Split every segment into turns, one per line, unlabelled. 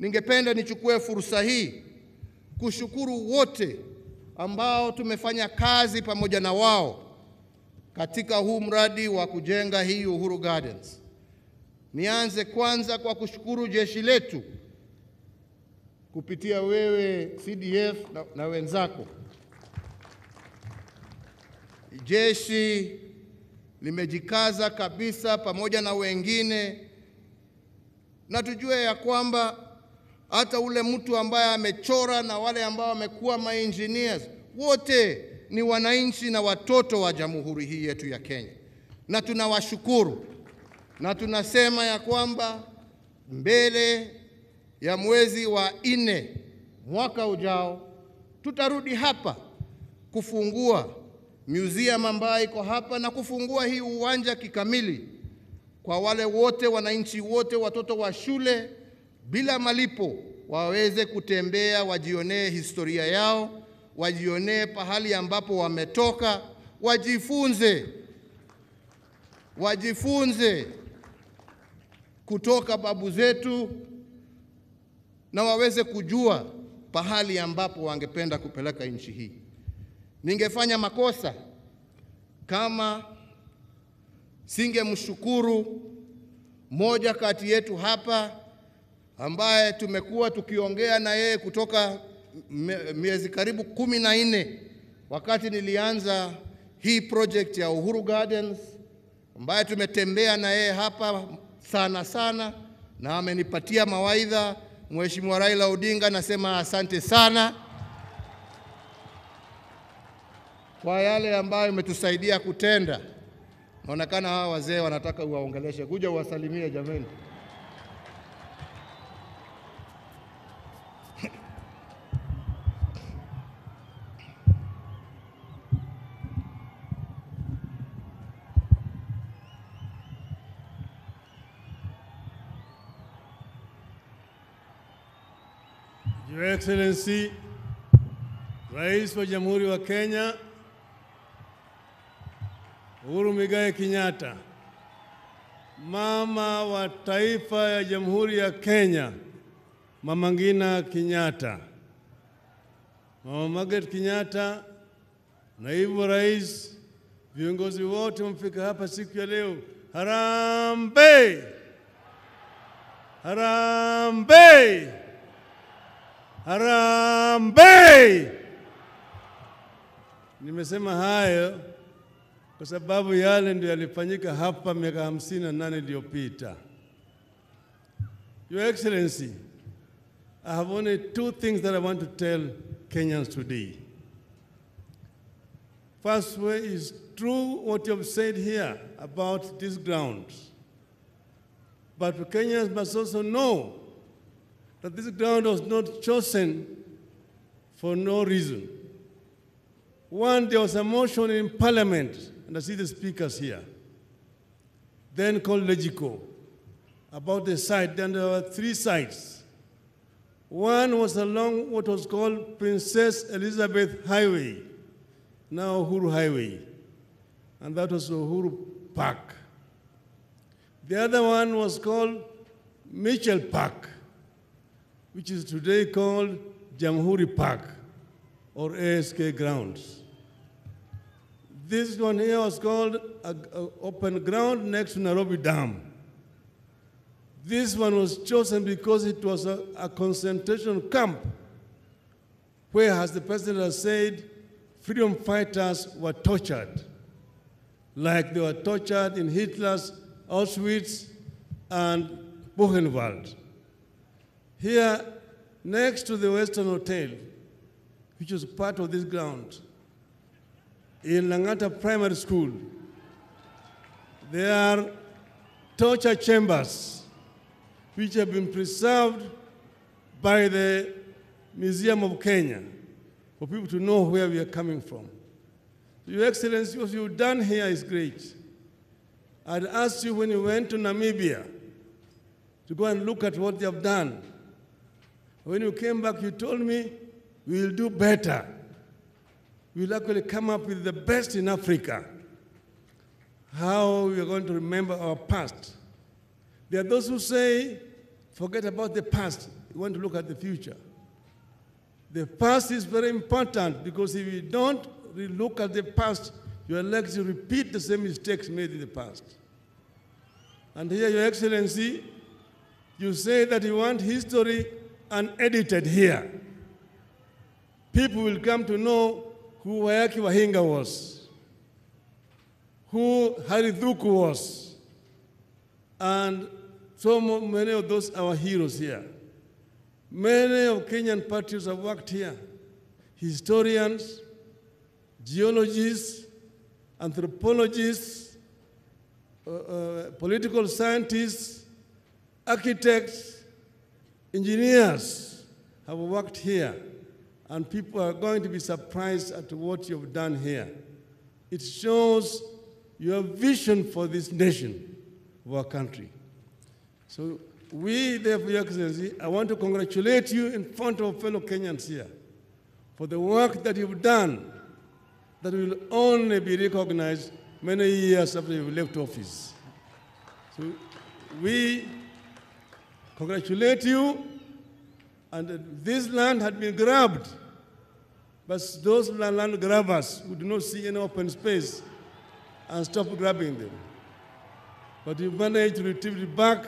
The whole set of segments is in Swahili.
ningependa nichukue fursa hii kushukuru wote ambao tumefanya kazi pamoja na wao katika huu mradi wa kujenga hii Uhuru Gardens. Nianze kwanza kwa kushukuru jeshi letu kupitia wewe CDF na wenzako. Jeshi limejikaza kabisa pamoja na wengine, na tujue ya kwamba hata ule mtu ambaye amechora na wale ambao wamekuwa ma-engineers wote ni wananchi na watoto wa Jamhuri hii yetu ya Kenya, na tunawashukuru. Na tunasema ya kwamba mbele ya mwezi wa 4 mwaka ujao tutarudi hapa kufungua museum ambayo iko hapa na kufungua hii uwanja kikamili kwa wale wote, wananchi wote, watoto wa shule bila malipo waweze kutembea, wajionee historia yao, wajionee pahali ambapo wametoka, wajifunze kutoka babu zetu, na waweze kujua pahali ambapo wangependa kupeleka nchi hii. Ningefanya makosa kama singemshukuru moja kati yetu hapa ambaye tumekuwa tukiongea na yeye kutoka miezi karibu 14 wakati nilianza hii project ya Uhuru Gardens, ambaye tumetembea na yeye hapa sana na amenipatia mawaidha. Mheshimiwa Raila Odinga, nasema asante sana kwa yale ambayo umetusaidia kutenda. Naonekana hawa wazee wanataka uwaongeleshe, kuja uwasalimie jameni.
Your Excellency, Rais wa Jamhuri wa Kenya, Uhuru Muigai Kenyatta, Mama wa Taifa ya Jamhuri ya Kenya, Mama Ngina Kenyatta, Mama Margaret Kenyatta, Naibu Rais, viongozi wote mfika hapa siku ya leo. Harambee! Harambee! Harambee! Nimesema hayo kwa sababu yale ndio yalifanyika hapa miaka 58 iliyopita. Your Excellency, I have only 2 things that I want to tell Kenyans today. First way is true what you have said here about this ground. But Kenyans must also know that this ground was not chosen for no reason. One, there was a motion in Parliament, and I see the speakers here, then called Legico, about the site. Then there were 3 sites. One was along what was called Princess Elizabeth Highway, now Uhuru Highway, and that was Uhuru Park. The other one was called Mitchell Park, which is today called Jamhuri Park, or ASK grounds. This one here was called open ground next to Nairobi Dam. This one was chosen because it was a concentration camp where, as the president has said, freedom fighters were tortured, like they were tortured in Hitler's Auschwitz and Buchenwald. Here, next to the Western Hotel, which was part of this ground, in Langata Primary School, there are torture chambers which have been preserved by the Museum of Kenya for people to know where we are coming from. Your Excellency, what you've done here is great. I'd asked you when you went to Namibia to go and look at what they have done. When you came back, you told me, we will do better. We will actually come up with the best in Africa. How we are going to remember our past. There are those who say forget about the past. We want to look at the future. The past is very important because if you don't look at the past, you are likely to repeat the same mistakes made in the past. And here, Your Excellency, you say that you want history unedited here. People will come to know who Wayaki Wahinga was, who Harithuku was, and so many of those our heroes here. Many of Kenyan patriots have worked here. Historians, geologists, anthropologists, political scientists, architects, engineers have worked here, and people are going to be surprised at what you've done here. It shows your vision for this nation, of our country. So we, therefore, Your Excellency, I want to congratulate you in front of fellow Kenyans here for the work that you've done that will only be recognized many years after you've left office. So we congratulate you, and this land had been grabbed, but those land grabbers who do not see any open space and stop grabbing them. But you managed to retrieve it back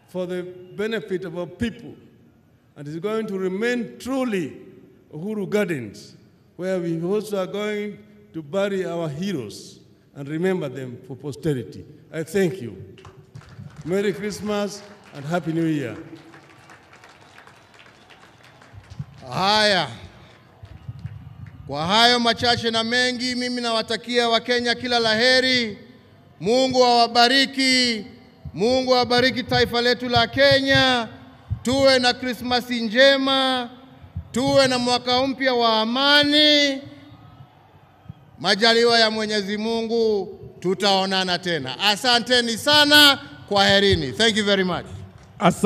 for the benefit of our people, and it's going to remain truly Uhuru Gardens, where we also are going to bury our heroes and remember them for posterity. I thank you. Merry Christmas and Happy New Year.
Haya, kwa hayo machache na mengi, mimi nawatakia Wakenya kila laheri. Mungu awabariki. Mungu awabariki taifa letu la Kenya. Tuwe na Krismasi njema. Tuwe na mwaka mpya wa amani. Majaliwa ya Mwenyezi Mungu, tutaonana tena. Asanteni sana, kwaherini. Thank you very much.